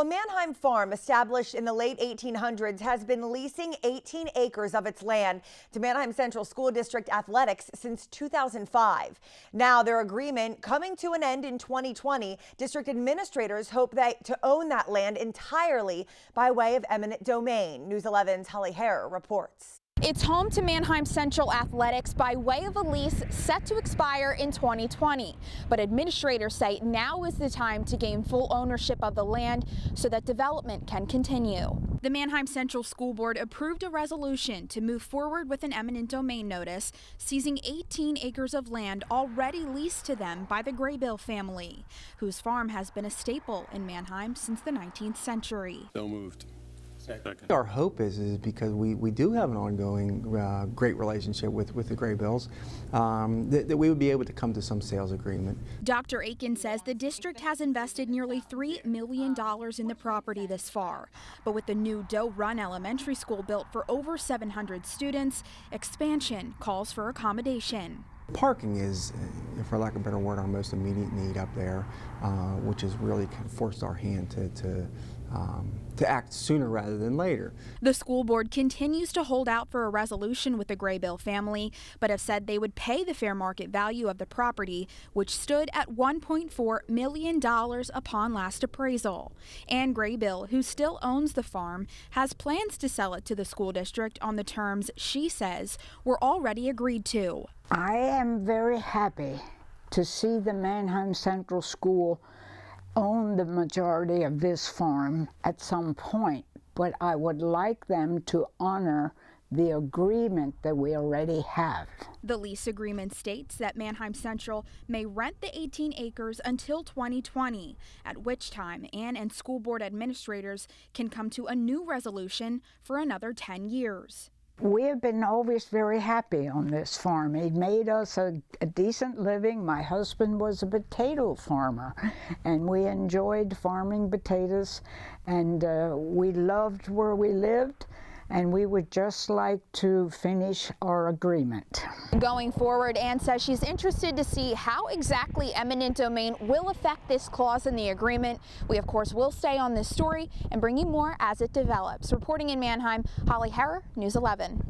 Well, a Manheim farm established in the late 1800s has been leasing 18 acres of its land to Manheim Central School District athletics since 2005. Now, their agreement coming to an end in 2020, district administrators hope to own that land entirely by way of eminent domain. News 11's Holly Hare reports. It's home to Manheim Central Athletics by way of a lease set to expire in 2020. But administrators say now is the time to gain full ownership of the land so that development can continue. The Manheim Central School Board approved a resolution to move forward with an eminent domain notice, seizing 18 acres of land already leased to them by the Graybill family, whose farm has been a staple in Manheim since the 19th century. So moved. Second. Our hope is because we do have an ongoing great relationship with the Graybills, that we would be able to come to some sales agreement. Dr. Aiken says the district has invested nearly $3 million in the property this far. But with the new Doe Run Elementary School built for over 700 students, expansion calls for accommodation. Parking is, for lack of a better word, our most immediate need up there, which has really kind of forced our hand to act sooner rather than later. The school board continues to hold out for a resolution with the Graybill family, but have said they would pay the fair market value of the property, which stood at $1.4 million upon last appraisal. Ann Graybill, who still owns the farm, has plans to sell it to the school district on the terms she says were already agreed to. I am very happy to see the Manheim Central School own the majority of this farm at some point, but I would like them to honor the agreement that we already have. The lease agreement states that Manheim Central may rent the 18 acres until 2020, at which time Ann and school board administrators can come to a new resolution for another 10 years. We have been always very happy on this farm. It made us a decent living. My husband was a potato farmer, and we enjoyed farming potatoes, and we loved where we lived, and we would just like to finish our agreement. Going forward, Ann says she's interested to see how exactly eminent domain will affect this clause in the agreement. We, of course, will stay on this story and bring you more as it develops. Reporting in Manheim, Holly Hare, News 11.